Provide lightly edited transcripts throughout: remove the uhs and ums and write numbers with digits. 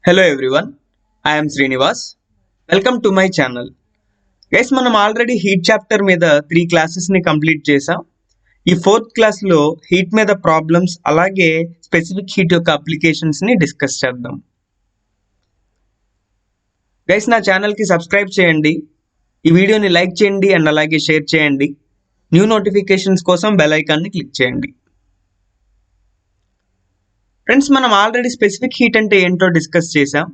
Hello everyone, I am Srinivas. Welcome to my channel. Guys, మనం already heat chapter మీద 3 classes ని complete చేసాం. ఈ 4th క్లాస్ లో హీట్ మీద ప్రాబ్లమ్స్ అలాగే స్పెసిఫిక్ హీట్ యొక్క అప్లికేషన్స్ ని డిస్కస్ చేద్దాం. గైస్, నా ఛానల్ కి సబ్స్క్రైబ్ చేయండి, ఈ వీడియోని లైక్ చేయండి అండ్ అలాగే షేర్ చేయండి. న్యూ నోటిఫికేషన్స్ కోసం బెల్ ఐకాన్ ని క్లిక్ చేయండి. ఫ్రెండ్స్, మనం ఆల్రెడీ స్పెసిఫిక్ హీట్ అంటే ఏంటో డిస్కస్ చేసాం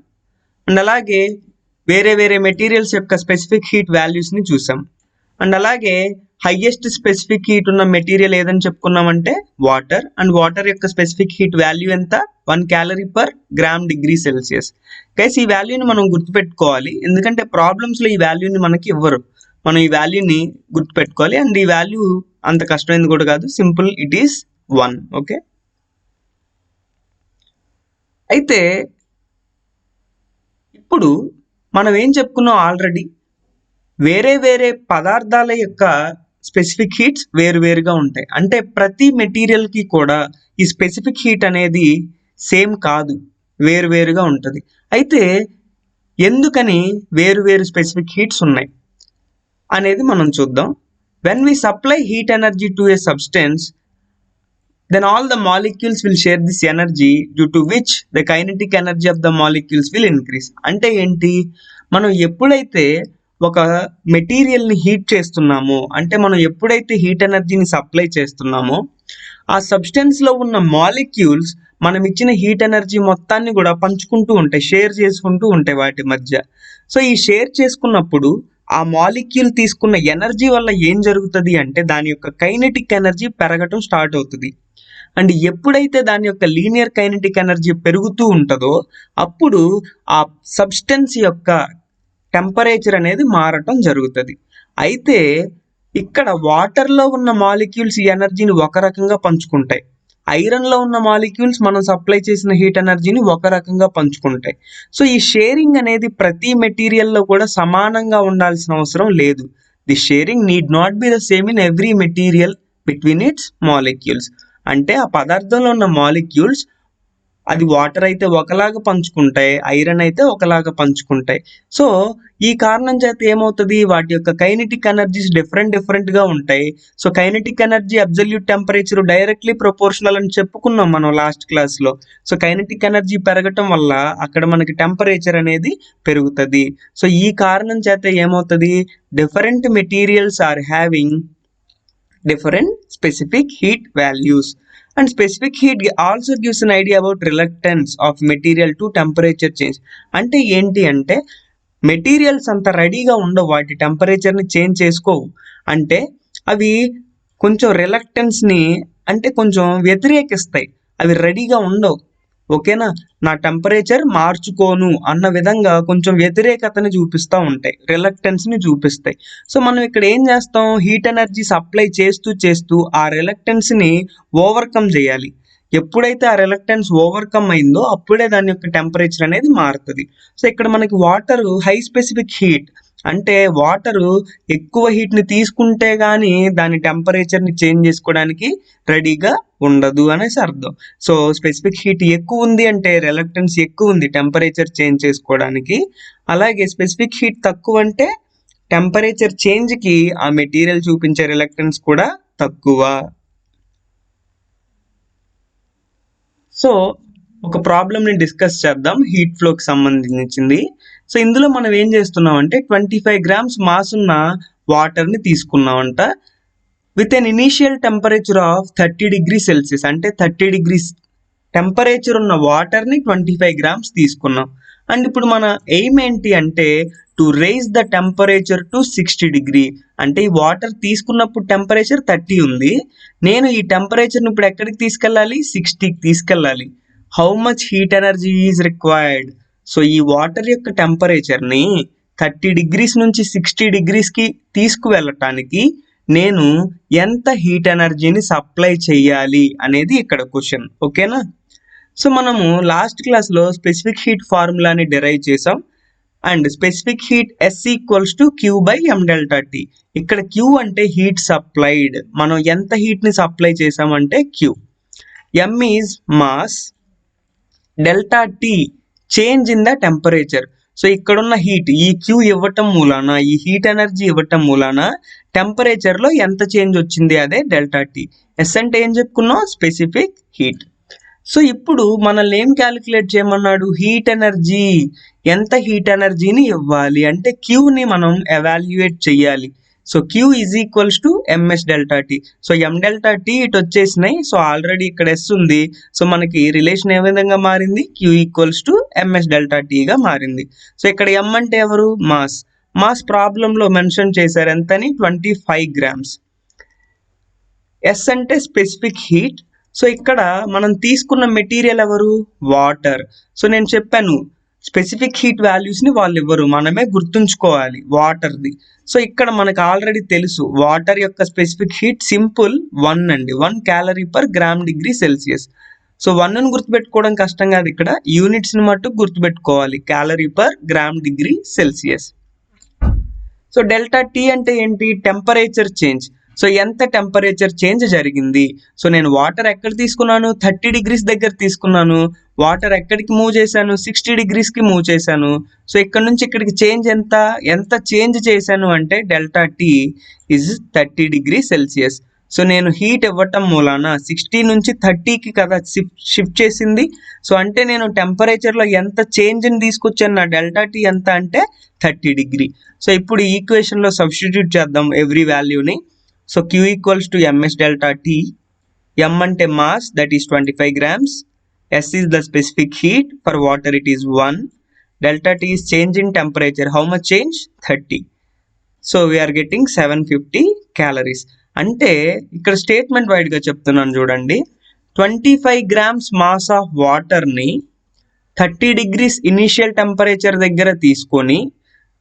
అండ్ అలాగే వేరే మెటీరియల్స్ యొక్క స్పెసిఫిక్ హీట్ వాల్యూస్ని చూసాం. అండ్ అలాగే హైయెస్ట్ స్పెసిఫిక్ హీట్ ఉన్న మెటీరియల్ ఏదని చెప్పుకున్నామంటే వాటర్. అండ్ వాటర్ యొక్క స్పెసిఫిక్ హీట్ వాల్యూ ఎంత? 1 calorie per gram degree Celsius. Guys, ఈ వాల్యూని మనం గుర్తుపెట్టుకోవాలి, ఎందుకంటే ప్రాబ్లమ్స్లో ఈ వాల్యూని మనకి ఇవ్వరు. మనం ఈ వాల్యూని గుర్తుపెట్టుకోవాలి. అండ్ ఈ వాల్యూ అంత కష్టమైనది కూడా కాదు, సింపుల్, ఇట్ ఈస్ 1. ఓకే, అయితే ఇప్పుడు మనం ఏం చెప్పుకున్నాం ఆల్రెడీ, వేరే పదార్థాల యొక్క స్పెసిఫిక్ హీట్స్ వేరుగా ఉంటాయి. అంటే ప్రతి మెటీరియల్కి కూడా ఈ స్పెసిఫిక్ హీట్ అనేది సేమ్ కాదు, వేరుగా ఉంటుంది. అయితే ఎందుకని వేరు స్పెసిఫిక్ హీట్స్ ఉన్నాయి అనేది మనం చూద్దాం. When we supply heat energy to a substance, then all the molecules will share this energy, due to which the kinetic energy of the molecules will increase. అంటే ఏంటి, మనం ఎప్పుడైతే ఒక మెటీరియల్ని హీట్ చేస్తున్నామో, అంటే మనం ఎప్పుడైతే హీట్ ఎనర్జీని సప్లై చేస్తున్నామో, ఆ సబ్స్టెన్స్లో ఉన్న మాలిక్యూల్స్ మనం ఇచ్చిన హీట్ ఎనర్జీ మొత్తాన్ని కూడా పంచుకుంటూ ఉంటాయి, షేర్ చేసుకుంటూ ఉంటాయి వాటి మధ్య. సో ఈ షేర్ చేసుకున్నప్పుడు ఆ మాలిక్యూల్ తీసుకున్న ఎనర్జీ వల్ల ఏం జరుగుతుంది అంటే దాని యొక్క కైనెటిక్ ఎనర్జీ పెరగటం స్టార్ట్ అవుతుంది. అండ్ ఎప్పుడైతే దాని యొక్క లీనియర్ కైనెటిక్ ఎనర్జీ పెరుగుతూ ఉంటుందో అప్పుడు ఆ సబ్స్టెన్స్ యొక్క టెంపరేచర్ అనేది మారటం జరుగుతుంది. అయితే ఇక్కడ వాటర్లో ఉన్న మాలిక్యూల్స్ ఈ ఎనర్జీని ఒక రకంగా పంచుకుంటాయి, ఐరన్లో ఉన్న మాలిక్యూల్స్ మనం సప్లై చేసిన హీట్ ఎనర్జీని ఒక రకంగా పంచుకుంటాయి. సో ఈ షేరింగ్ అనేది ప్రతి మెటీరియల్లో కూడా సమానంగా ఉండాల్సిన అవసరం లేదు. The sharing need not be the same in every material between it's molecules. అంటే ఆ పదార్థంలో ఉన్న మాలిక్యూల్స్ అది వాటర్ అయితే ఒకలాగా పంచుకుంటాయి, ఐరన్ అయితే ఒకలాగా పంచుకుంటాయి. సో ఈ కారణం చేత ఏమవుతుంది, వాటి యొక్క కైనెటిక్ ఎనర్జీస్ డిఫరెంట్గా ఉంటాయి. So kinetic energy absolute temperature directly proportional అని చెప్పుకున్నాం మనం లాస్ట్ క్లాస్లో. సో కైనెటిక్ ఎనర్జీ పెరగటం వల్ల అక్కడ మనకి టెంపరేచర్ అనేది పెరుగుతుంది. సో ఈ కారణం చేత ఏమవుతుంది, different materials are having different specific heat values, and specific heat also gives an idea about reluctance of material to temperature change. అంటే ఏంటి అంటే మెటీరియల్స్ అంత రెడీగా ఉండవు, వాటి టెంపరేచర్ని చేంజ్ చేసుకోవు. అంటే అవి కొంచెం రిలక్టెన్స్ని అంటే కొంచెం వ్యతిరేకిస్తాయి, అవి రెడీగా ఉండవు. ఓకేనా, నా టెంపరేచర్ మార్చుకోను అన్న విధంగా కొంచెం వ్యతిరేకతని చూపిస్తూ ఉంటాయి, రిలక్టెన్స్ని చూపిస్తాయి. సో మనం ఇక్కడ ఏం చేస్తాం, హీట్ ఎనర్జీ సప్లై చేస్తూ ఆ రిలక్టెన్స్ని ఓవర్కమ్ చేయాలి. ఎప్పుడైతే ఆ రిలక్టెన్స్ ఓవర్కమ్ అయిందో అప్పుడే దాని యొక్క టెంపరేచర్ అనేది మారుతుంది. సో ఇక్కడ మనకి వాటర్ హై స్పెసిఫిక్ హీట్, అంటే వాటరు ఎక్కువ హీట్ని తీసుకుంటే కానీ దాని టెంపరేచర్ని చేంజ్ చేసుకోవడానికి రెడీగా ఉండదు అనేసి అర్థం. సో స్పెసిఫిక్ హీట్ ఎక్కువ ఉంది అంటే రిలక్టెన్స్ ఎక్కువ ఉంది టెంపరేచర్ చేంజ్ చేసుకోవడానికి. అలాగే స్పెసిఫిక్ హీట్ తక్కువ అంటే టెంపరేచర్ చేంజ్కి ఆ మెటీరియల్ చూపించే రిలక్టెన్స్ కూడా తక్కువ. సో ఒక ప్రాబ్లమ్ని డిస్కస్ చేద్దాం, హీట్ ఫ్లోకి సంబంధించింది. సో ఇందులో మనం ఏం చేస్తున్నాం అంటే 25 grams మాస్ ఉన్న వాటర్ని తీసుకున్నామంట with an initial temperature of 30 degrees Celsius. అంటే 30 degrees టెంపరేచర్ ఉన్న వాటర్ని 25 grams తీసుకున్నాం. అండ్ ఇప్పుడు మన ఎయిమ్ ఏంటి అంటే to raise the temperature to 60 degree. అంటే ఈ వాటర్ తీసుకున్నప్పుడు టెంపరేచర్ 30 ఉంది, నేను ఈ టెంపరేచర్ని ఇప్పుడు ఎక్కడికి తీసుకెళ్ళాలి, 60కి తీసుకెళ్ళాలి. How much heat energy is required? So ఈ వాటర్ యొక్క టెంపరేచర్ని 30 degrees నుంచి 60 degreesకి తీసుకువెళ్ళటానికి నేను ఎంత హీట్ ఎనర్జీని సప్లై చేయాలి అనేది ఇక్కడ క్వశ్చన్. ఓకేనా, సో మనము లాస్ట్ క్లాస్లో స్పెసిఫిక్ హీట్ ఫార్ములాని డిరైవ్ చేసాం. And specific heat S equals to Q/m delta T. ఇక్కడ Q అంటే హీట్ సప్లైడ్, మనం ఎంత హీట్ని సప్లై చేసామంటే Q. M is mass, delta T change in the temperature. So ఇక్కడున్న హీట్ ఈ క్యూ ఇవ్వటం మూలాన, ఈ హీట్ ఎనర్జీ ఇవ్వటం మూలాన టెంపరేచర్లో ఎంత చేంజ్ వచ్చింది, అదే డెల్టా టీ. ఎస్ అంటే ఏం చెప్పుకున్నాం, స్పెసిఫిక్ హీట్. సో ఇప్పుడు మనల్ని ఏం క్యాలిక్యులేట్ చేయమన్నాడు, హీట్ ఎనర్జీ. ఎంత హీట్ ఎనర్జీని ఇవ్వాలి అంటే క్యూని మనం ఎవాల్యుయేట్ చేయాలి. So Q is equals to MS delta T. So M delta T ఇటు వచ్చేసినాయి. సో ఆల్రెడీ ఇక్కడ ఎస్ ఉంది. సో మనకి రిలేషన్ ఏ విధంగా మారింది, Q equals to MS delta టీగా మారింది. సో ఇక్కడ ఎం అంటే ఎవరు, మాస్. మాస్ ప్రాబ్లంలో మెన్షన్ చేశారు ఎంతని, 25 grams. ఎస్ అంటే స్పెసిఫిక్ హీట్. సో ఇక్కడ మనం తీసుకున్న మెటీరియల్ ఎవరు, వాటర్. సో నేను చెప్పాను స్పెసిఫిక్ హీట్ వాల్యూస్ని వాళ్ళు ఇవ్వరు, మనమే గుర్తుంచుకోవాలి వాటర్ది. సో ఇక్కడ మనకు ఆల్రెడీ తెలుసు వాటర్ యొక్క స్పెసిఫిక్ హీట్ సింపుల్ 1 అండి, 1 calorie/g/C. సో 1ను గుర్తుపెట్టుకోవడం కష్టం కాదు, ఇక్కడ యూనిట్స్ని మట్టుకు గుర్తుపెట్టుకోవాలి, calorie/g/C. సో డెల్టా టీ అంటే ఏంటి, టెంపరేచర్ చేంజ్. సో ఎంత టెంపరేచర్ చేంజ్ జరిగింది. సో నేను వాటర్ ఎక్కడ తీసుకున్నాను, 30 degrees దగ్గర తీసుకున్నాను. వాటర్ ఎక్కడికి మూవ్ చేశాను, 60 degreesకి మూవ్ చేశాను. సో ఇక్కడ నుంచి ఇక్కడికి చేంజ్ ఎంత చేంజ్ చేశాను అంటే delta T is 30 degrees C. So నేను హీట్ ఇవ్వటం మూలాన 60 నుంచి 30కి కదా షిఫ్ట్ చేసింది. సో అంటే నేను టెంపరేచర్లో ఎంత చేంజ్ని తీసుకొచ్చాను, నా డెల్టా టీ ఎంత అంటే 30 degree. సో ఇప్పుడు ఈ ఈక్వేషన్లో సబ్స్టిట్యూట్ చేద్దాం ఎవ్రీ వాల్యూని. So Q equals to MS delta T. M అంటే mass, that is 25 grams. S is the specific heat. For water it is 1. Delta T is change in temperature. How much change? 30. So we are getting 750 calories. అంటే ఇక్కడ statement వైడ్గా చెప్తున్నాను చూడండి. 25 grams mass of వాటర్ని 30 degrees initial temperature దగ్గర తీసుకొని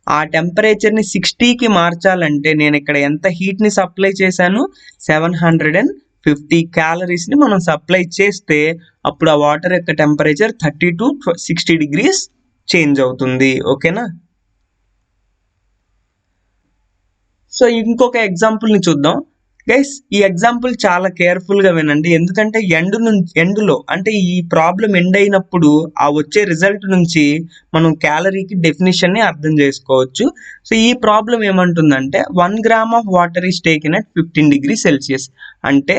ఆ టెంపరేచర్ని 60కి మార్చాలంటే నేను ఇక్కడ ఎంత హీట్ని సప్లై చేశాను, 750 క్యాలరీస్ని మనం సప్లై చేస్తే అప్పుడు ఆ వాటర్ యొక్క టెంపరేచర్ 30 to 60 degrees చేంజ్ అవుతుంది. ఓకేనా. సో ఇంకొక ఎగ్జాంపుల్ని చూద్దాం గైస్. ఈ ఎగ్జాంపుల్ చాలా కేర్ఫుల్గా వినండి, ఎందుకంటే ఎండ్లో అంటే ఈ ప్రాబ్లం ఎండ్ అయినప్పుడు ఆ వచ్చే రిజల్ట్ నుంచి మనం క్యాలరీకి డెఫినిషన్ని అర్థం చేసుకోవచ్చు. సో ఈ ప్రాబ్లం ఏమంటుందంటే 1 gram of water is taken at 15 degrees C. అంటే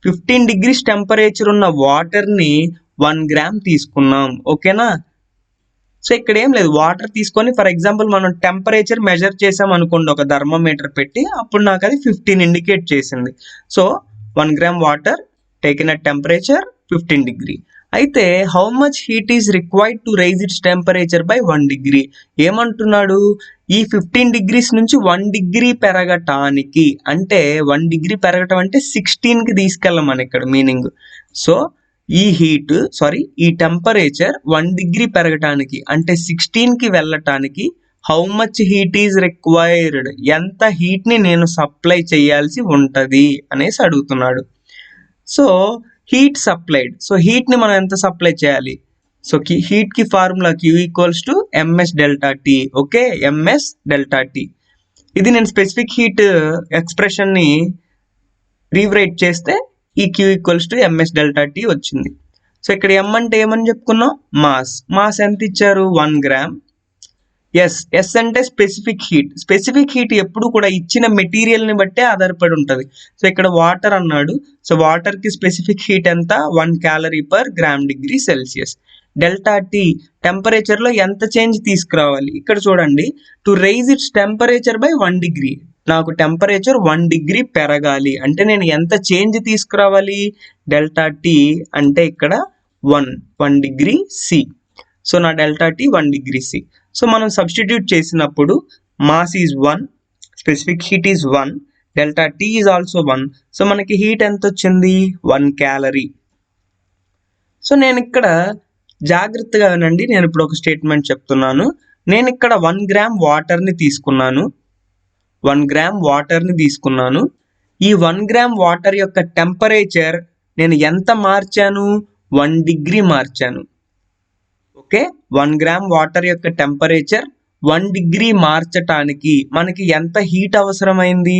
15 degrees టెంపరేచర్ ఉన్న వాటర్ని 1 gram తీసుకున్నాం. ఓకేనా. సో ఇక్కడ ఏం లేదు, వాటర్ తీసుకొని ఫర్ ఎగ్జాంపుల్ మనం టెంపరేచర్ మెజర్ చేసాం అనుకోండి ఒక థర్మోమీటర్ పెట్టి, అప్పుడు నాకు అది 15 ఇండికేట్ చేసింది. So 1 gram water taken at temperature 15 degree. అయితే how much heat is required to raise its temperature by 1 degree. ఏమంటున్నాడు, ఈ 15 degrees నుంచి 1 degree పెరగటానికి, అంటే 1 degree పెరగటం అంటే 16కి తీసుకెళ్ళమని ఇక్కడ మీనింగ్. సో ఈ టెంపరేచర్ 1 degree పెరగటానికి అంటే 16కి వెళ్ళటానికి how much heat is required, ఎంత హీట్ని నేను సప్లై చేయాల్సి ఉంటుంది అనేసి అడుగుతున్నాడు. So heat supplied. సో హీట్ని మనం ఎంత సప్లై చేయాలి, సో హీట్కి formula Q equals to MS delta T. Okay, MS delta T. ఇది నేను స్పెసిఫిక్ హీట్ ఎక్స్ప్రెషన్ని రీరైట్ చేస్తే ఈ Q equals to MS delta T వచ్చింది. సో ఇక్కడ ఎం అంటే ఏమని చెప్పుకున్నాం, మాస్ ఎంత ఇచ్చారు, 1 gram. ఎస్ అంటే స్పెసిఫిక్ హీట్. స్పెసిఫిక్ హీట్ ఎప్పుడు కూడా ఇచ్చిన మెటీరియల్ని బట్టే ఆధారపడి ఉంటుంది. సో ఇక్కడ వాటర్ అన్నాడు, సో వాటర్కి స్పెసిఫిక్ హీట్ ఎంత, 1 calorie/g/C. డెల్టా టీ టెంపరేచర్లో ఎంత చేంజ్ తీసుకురావాలి, ఇక్కడ చూడండి, to raise its temperature by 1 degree. నాకు టెంపరేచర్ 1 degree పెరగాలి అంటే నేను ఎంత చేంజ్ తీసుకురావాలి, డెల్టా టీ అంటే ఇక్కడ 1 degree C. సో నా delta T 1 degree C. So మనం సబ్స్టిట్యూట్ చేసినప్పుడు mass is 1, specific heat is 1, delta T is also 1. So మనకి హీట్ ఎంత వచ్చింది, 1 calorie. సో నేను ఇక్కడ జాగ్రత్తగా వినండి, నేను ఇప్పుడు ఒక స్టేట్మెంట్ చెప్తున్నాను. నేను ఇక్కడ 1 gram వాటర్ని తీసుకున్నాను. 1 gram వాటర్ని తీసుకున్నాను. ఈ 1 gram వాటర్ యొక్క టెంపరేచర్ నేను ఎంత మార్చాను, 1 degree మార్చాను. ఓకే, 1 gram వాటర్ యొక్క టెంపరేచర్ 1 degree మార్చటానికి మనకి ఎంత హీట్ అవసరమైంది,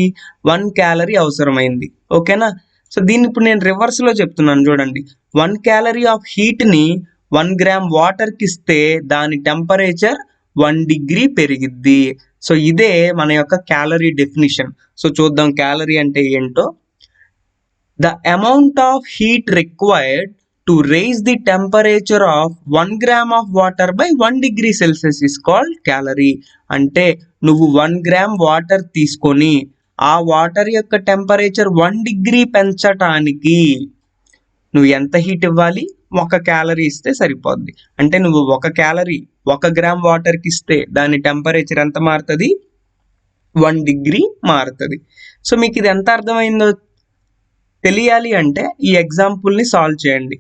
1 calorie అవసరమైంది. ఓకేనా. సో దీన్ని ఇప్పుడు నేను రివర్స్లో చెప్తున్నాను చూడండి. 1 calorie ఆఫ్ హీట్ని 1 గ్రామ్ వాటర్కి ఇస్తే దాని టెంపరేచర్ 1 డిగ్రీ పెరిగిద్ది. సో ఇదే మన యొక్క క్యాలరీ డెఫినిషన్. సో చూద్దాం క్యాలరీ అంటే ఏంటో. The amount of heat required to raise the temperature of 1 gram of water by 1 degree Celsius is called calorie. అంటే నువ్వు 1 గ్రామ్ వాటర్ తీసుకొని ఆ వాటర్ యొక్క టెంపరేచర్ 1 డిగ్రీ పెంచటానికి నువ్వు ఎంత హీట్ ఇవ్వాలి? 1 క్యాలరీ ఇస్తే సరిపోద్ది. అంటే నువ్వు 1 క్యాలరీ 1 గ్రామ్ వాటర్కి ఇస్తే దాని టెంపరేచర్ ఎంత మారుతుంది? 1 డిగ్రీ మారుతుంది. సో మీకు ఇది ఎంత అర్థమైందో తెలియాలి అంటే ఈ ఎగ్జాంపుల్ని సాల్వ్ చేయండి.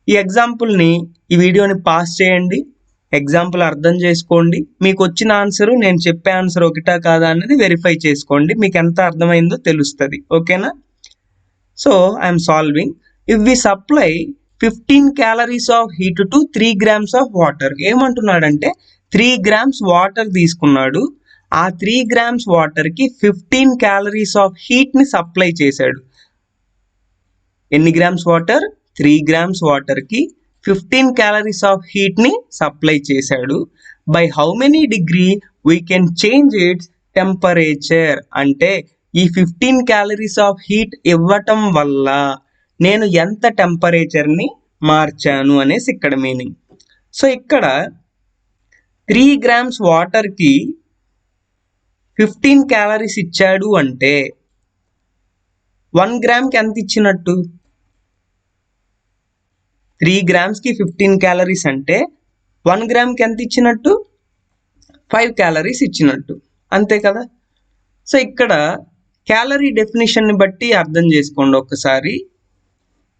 ఈ ఎగ్జాంపుల్ని ఈ వీడియోని పాస్ చేయండి, ఎగ్జాంపుల్ అర్థం చేసుకోండి, మీకు వచ్చిన ఆన్సరు నేను చెప్పే ఆన్సర్ ఒకటా కాదా అనేది వెరిఫై చేసుకోండి, మీకు ఎంత అర్థమైందో తెలుస్తుంది. ఓకేనా? So I'm solving. If we supply 15 calories of heat to 3 grams of water. ఏమంటున్నాడంటే 3 గ్రామ్స్ వాటర్ తీసుకున్నాడు, ఆ 3 గ్రామ్స్ వాటర్కి 15 క్యాలరీస్ ఆఫ్ హీట్ని సప్లై చేశాడు. ఎన్ని గ్రామ్స్ వాటర్? 3 గ్రామ్స్ వాటర్కి 15 క్యాలరీస్ ఆఫ్ హీట్ని సప్లై చేశాడు. By how many degree we can change it's temperature. అంటే ఈ 15 క్యాలరీస్ ఆఫ్ హీట్ ఇవ్వటం వల్ల నేను ఎంత టెంపరేచర్ని మార్చాను అనేసి ఇక్కడ మీనింగ్. సో ఇక్కడ 3 గ్రామ్స్ వాటర్కి 15 క్యాలరీస్ ఇచ్చాడు అంటే 1 గ్రామ్కి ఎంత ఇచ్చినట్టు? 3 గ్రామ్స్కి 15 క్యాలరీస్ అంటే 1 గ్రామ్కి ఎంత ఇచ్చినట్టు? 5 క్యాలరీస్ ఇచ్చినట్టు, అంతే కదా? సో ఇక్కడ క్యాలరీ డెఫినిషన్ని బట్టి అర్థం చేసుకోండి ఒక్కసారి.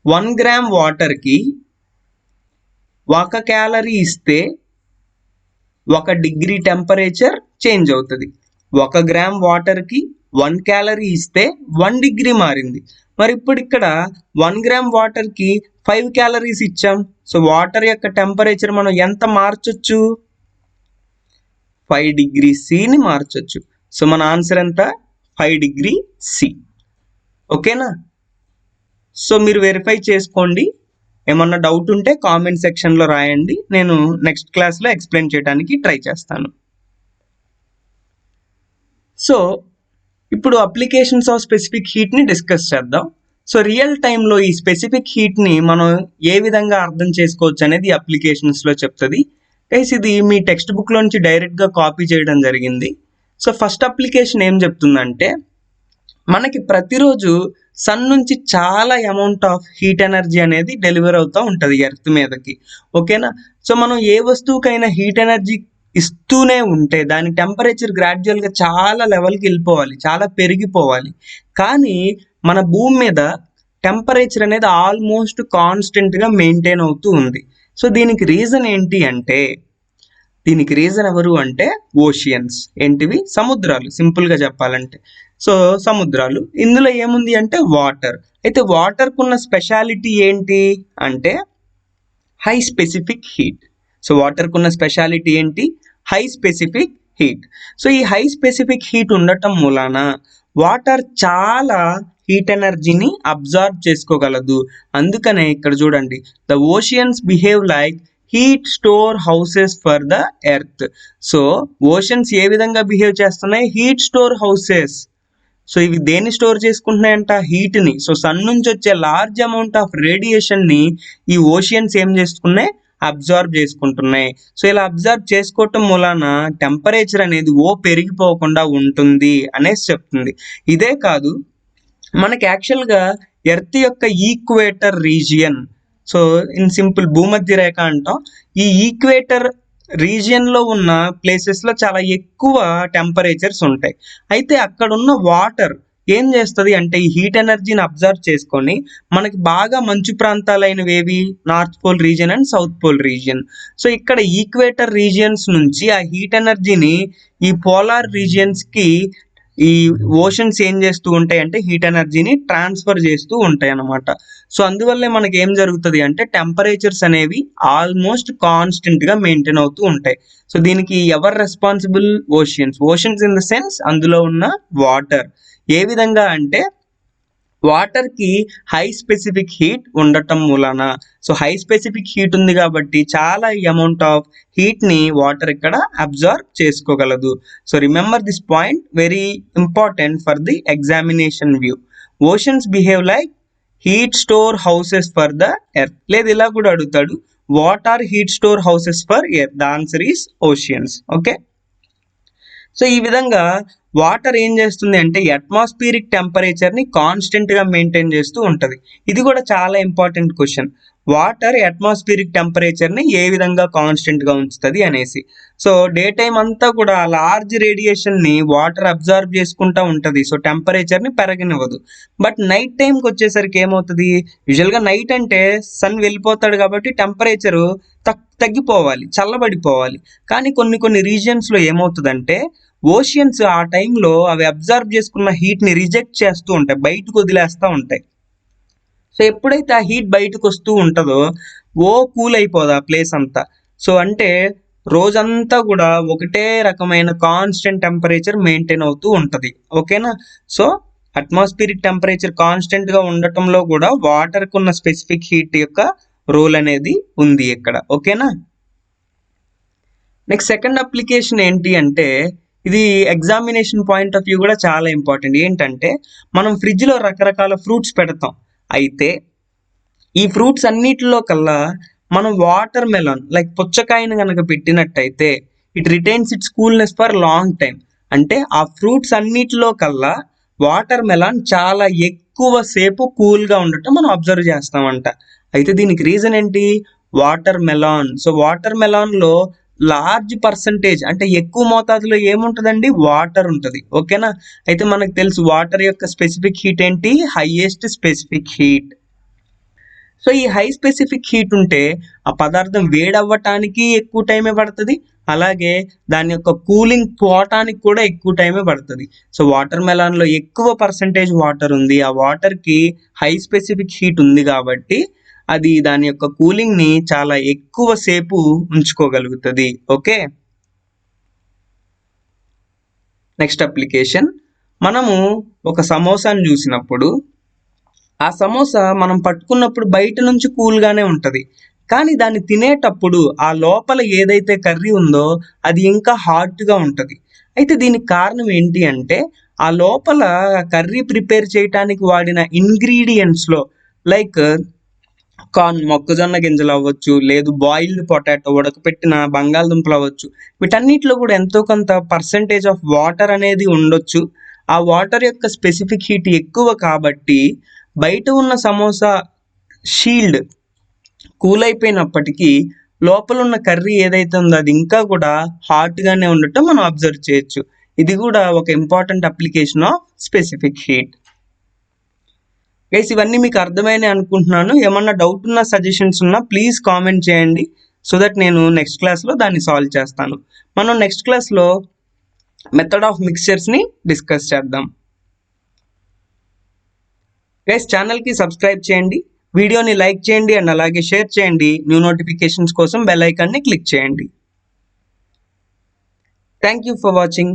1 గ్రామ్ వాటర్కి 1 క్యాలరీ ఇస్తే 1 డిగ్రీ టెంపరేచర్ చేంజ్ అవుతుంది. 1 గ్రామ్ వాటర్కి 1 క్యాలరీ ఇస్తే 1 డిగ్రీ మారింది. మరి ఇప్పుడు ఇక్కడ 1 గ్రామ్ వాటర్కి 5 క్యాలరీస్ ఇచ్చాం. సో వాటర్ యొక్క టెంపరేచర్ మనం ఎంత మార్చొచ్చు? 5 డిగ్రీ సిని మార్చొచ్చు. సో మన ఆన్సర్ ఎంత? 5 డిగ్రీ సి. ఓకేనా? సో మీరు వెరిఫై చేసుకోండి, ఏమన్నా డౌట్ ఉంటే కామెంట్ సెక్షన్లో రాయండి, నేను నెక్స్ట్ క్లాస్లో ఎక్స్ప్లెయిన్ చేయడానికి ట్రై చేస్తాను. సో ఇప్పుడు అప్లికేషన్స్ ఆఫ్ స్పెసిఫిక్ హీట్ని డిస్కస్ చేద్దాం. సో రియల్ టైంలో ఈ స్పెసిఫిక్ హీట్ని మనం ఏ విధంగా అర్థం చేసుకోవచ్చు అనేది అప్లికేషన్స్లో చెప్తుంది. గైస్ ఇది మీ టెక్స్ట్ బుక్లో నుంచి డైరెక్ట్గా కాపీ చేయడం జరిగింది. సో ఫస్ట్ అప్లికేషన్ ఏం చెప్తుందంటే, మనకి ప్రతిరోజు సన్ నుంచి చాలా అమౌంట్ ఆఫ్ హీట్ ఎనర్జీ అనేది డెలివర్ అవుతూ ఉంటుంది ఎర్త్ మీదకి. ఓకేనా? సో మనం ఏ వస్తువుకైనా హీట్ ఎనర్జీ ఇస్తూనే ఉంటే దాని టెంపరేచర్ గ్రాడ్యువల్గా చాలా లెవెల్కి వెళ్ళిపోవాలి, చాలా పెరిగిపోవాలి. కానీ మన భూమి మీద టెంపరేచర్ అనేది ఆల్మోస్ట్ కాన్స్టెంట్గా మెయింటైన్ అవుతూ ఉంది. సో దీనికి రీజన్ ఏంటి అంటే, దీనికి రీజన్ ఎవరు అంటే ఓషియన్స్. ఏంటివి? సముద్రాలు, సింపుల్గా చెప్పాలంటే. సో సముద్రాలు, ఇందులో ఏముంది అంటే వాటర్. అయితే వాటర్కు ఉన్న స్పెషాలిటీ ఏంటి అంటే హై స్పెసిఫిక్ హీట్. సో వాటర్కు ఉన్న స్పెషాలిటీ ఏంటి? High specific heat. సో ఈ హై స్పెసిఫిక్ హీట్ ఉండటం మూలాన వాటర్ చాలా హీట్ ఎనర్జీని అబ్జార్బ్ చేసుకోగలదు. అందుకనే ఇక్కడ చూడండి, the oceans behave like heat store houses for the earth. So oceans ఏ విధంగా బిహేవ్ చేస్తున్నాయి? Heat store houses. సో ఇవి దేన్ని స్టోర్ చేసుకుంటున్నాయంట? హీట్ని. సో సన్ నుంచి వచ్చే లార్జ్ అమౌంట్ ఆఫ్ రేడియేషన్ని ఈ ఓషియన్స్ ఏం చేసుకున్నాయి? అబ్జార్బ్ చేసుకుంటున్నాయి. సో ఇలా అబ్జార్బ్ చేసుకోవటం మూలాన టెంపరేచర్ అనేది పెరిగిపోకుండా ఉంటుంది అనేసి చెప్తుంది. ఇదే కాదు, మనకి యాక్చువల్గా ఎర్త్ యొక్క equator region, so in simple భూమధ్య రేఖ అంటాం, ఈ ఈక్వేటర్ రీజియన్లో ఉన్న ప్లేసెస్లో చాలా ఎక్కువ టెంపరేచర్స్ ఉంటాయి. అయితే అక్కడ ఉన్న వాటర్ ఏం చేస్తుంది అంటే ఈ హీట్ ఎనర్జీని అబ్జర్వ్ చేసుకొని మనకి బాగా మంచు ప్రాంతాలైనవి ఏవి? North pole region and south pole region. So ఇక్కడ ఈక్వేటర్ రీజియన్స్ నుంచి ఆ హీట్ ఎనర్జీని ఈ పోలార్ రీజియన్స్కి ఈ ఓషన్స్ ఏం చేస్తూ ఉంటాయి అంటే హీట్ ఎనర్జీని ట్రాన్స్ఫర్ చేస్తూ ఉంటాయి అన్నమాట. సో అందువల్లే మనకి ఏం జరుగుతుంది అంటే టెంపరేచర్స్ అనేవి ఆల్మోస్ట్ కాన్స్టెంట్గా మెయింటైన్ అవుతూ ఉంటాయి. సో దీనికి ఎవరు responsible? Oceans. Oceans in the sense అందులో ఉన్న వాటర్. ఏ విధంగా అంటే వాటర్కి హై స్పెసిఫిక్ హీట్ ఉండటం మూలన, సో హై స్పెసిఫిక్ హీట్ ఉంది కాబట్టి చాలా అమౌంట్ ఆఫ్ హీట్ని వాటర్ ఇక్కడ అబ్జర్వ్ చేసుకోగలదు. So remember this point, very important for the examination view. Oceans behave like heat store houses for the earth. లేదు ఇలా కూడా అడుగుతాడు, what are heat store houses for earth? The answer is oceans. Okay, so ఈ విధంగా water ఏం చేస్తుంది అంటే atmospheric టెంపరేచర్ని కాన్స్టెంట్గా మెయింటైన్ చేస్తూ ఉంటుంది. ఇది కూడా చాలా ఇంపార్టెంట్ క్వశ్చన్, వాటర్ అట్మాస్ఫియరిక్ టెంపరేచర్ని ఏ విధంగా కాన్స్టెంట్గా ఉంచుతుంది అనేసి. సో డే టైం అంతా కూడా లార్జ్ రేడియేషన్ని వాటర్ అబ్జర్వ్ చేసుకుంటూ ఉంటుంది, సో టెంపరేచర్ని పెరగనివ్వదు. బట్ నైట్ టైంకి వచ్చేసరికి ఏమవుతుంది, యూజువల్గా నైట్ అంటే సన్ వెళ్ళిపోతాడు కాబట్టి టెంపరేచరు తగ్గిపోవాలి, చల్లబడిపోవాలి. కానీ కొన్ని రీజియన్స్లో ఏమవుతుందంటే ఓషియన్స్ ఆ టైంలో అవి అబ్జర్వ్ చేసుకున్న హీట్ని రిజెక్ట్ చేస్తూ ఉంటాయి, బయటకు వదిలేస్తూ ఉంటాయి. సో ఎప్పుడైతే ఆ హీట్ బయటకు వస్తూ ఉంటుందో కూల్ అయిపోదు ఆ ప్లేస్ అంతా. సో అంటే రోజంతా కూడా ఒకటే రకమైన కాన్స్టెంట్ టెంపరేచర్ మెయింటైన్ అవుతూ ఉంటుంది. ఓకేనా, సో అట్మాస్ఫియరిక్ టెంపరేచర్ కాన్స్టెంట్గా ఉండటంలో కూడా వాటర్కు ఉన్న స్పెసిఫిక్ హీట్ యొక్క రోల్ అనేది ఉంది ఇక్కడ. ఓకేనా, నెక్స్ట్ సెకండ్ అప్లికేషన్ ఏంటి అంటే, ఇది ఎగ్జామినేషన్ పాయింట్ ఆఫ్ వ్యూ కూడా చాలా ఇంపార్టెంట్. ఏంటంటే మనం ఫ్రిడ్జ్లో రకరకాల ఫ్రూట్స్ పెడతాం, అయితే ఈ ఫ్రూట్స్ అన్నిటిలో కల్లా మనం వాటర్ మెలాన్ లైక్ పుచ్చకాయను కనుక పెట్టినట్టయితే it retains it's coolness for long time. అంటే ఆ ఫ్రూట్స్ అన్నిటిలో కల్లా వాటర్ మెలాన్ చాలా ఎక్కువ సేపు కూల్గా ఉండటం మనం అబ్జర్వ్ చేస్తామంట. అయితే దీనికి రీజన్ ఏంటి, వాటర్ మెలాన్. సో వాటర్ మెలాన్లో లార్జ్ పర్సంటేజ్ అంటే ఎక్కువ మోతాదులో ఏముంటుందండి, వాటర్ ఉంటుంది. ఓకేనా, అయితే మనకు తెలుసు వాటర్ యొక్క స్పెసిఫిక్ హీట్ ఏంటి, హైయెస్ట్ స్పెసిఫిక్ హీట్. సో ఈ హై స్పెసిఫిక్ హీట్ ఉంటే ఆ పదార్థం వేడవ్వటానికి ఎక్కువ టైమే పడుతుంది, అలాగే దాని యొక్క కూలింగ్ పోవటానికి కూడా ఎక్కువ టైమే పడుతుంది. సో వాటర్ మెలాన్లో ఎక్కువ పర్సంటేజ్ వాటర్ ఉంది, ఆ వాటర్కి హై స్పెసిఫిక్ హీట్ ఉంది కాబట్టి అది దాని యొక్క కూలింగ్ని చాలా ఎక్కువ సేపు ఉంచుకోగలుగుతుంది. ఓకే, నెక్స్ట్ అప్లికేషన్, మనము ఒక సమోసాను చూసినప్పుడు ఆ సమోసా మనం పట్టుకున్నప్పుడు బయట నుంచి కూల్గానే ఉంటుంది, కానీ దాన్ని తినేటప్పుడు ఆ లోపల ఏదైతే కర్రీ ఉందో అది ఇంకా హాట్గా ఉంటుంది. అయితే దీనికి కారణం ఏంటి అంటే ఆ లోపల కర్రీ ప్రిపేర్ చేయడానికి వాడిన ఇంగ్రీడియంట్స్లో లైక్ కార్న్ మొక్కజొన్న గింజలు అవ్వచ్చు, లేదు బాయిల్డ్ పొటాటో ఉడకపెట్టిన బంగాళదుంపలు అవ్వచ్చు, వీటన్నిటిలో కూడా ఎంతో కొంత పర్సంటేజ్ ఆఫ్ వాటర్ అనేది ఉండొచ్చు. ఆ వాటర్ యొక్క స్పెసిఫిక్ హీట్ ఎక్కువ కాబట్టి బయట ఉన్న సమోసా షీల్డ్ కూల్ అయిపోయినప్పటికీ లోపల ఉన్న కర్రీ ఏదైతే ఉందో అది ఇంకా కూడా హాట్గానే ఉండటం మనం అబ్జర్వ్ చేయొచ్చు. ఇది కూడా ఒక important application of specific heat. Guys ఇవన్నీ మీకు అర్థమైనా అనుకుంటున్నాను. ఏమన్నా డౌట్ ఉన్నా సజెషన్స్ ఉన్నా ప్లీజ్ కామెంట్ చేయండి, సో దట్ నేను నెక్స్ట్ క్లాస్లో దాన్ని సాల్వ్ చేస్తాను. మనం నెక్స్ట్ క్లాస్లో మెథడ్ ఆఫ్ మిక్స్చర్స్ని డిస్కస్ చేద్దాం. గైస్ ఛానల్కి సబ్స్క్రైబ్ చేయండి, వీడియోని లైక్ చేయండి అండ్ అలాగే షేర్ చేయండి. న్యూ నోటిఫికేషన్స్ కోసం బెల్ ఐకాన్ని క్లిక్ చేయండి. Thank you for watching.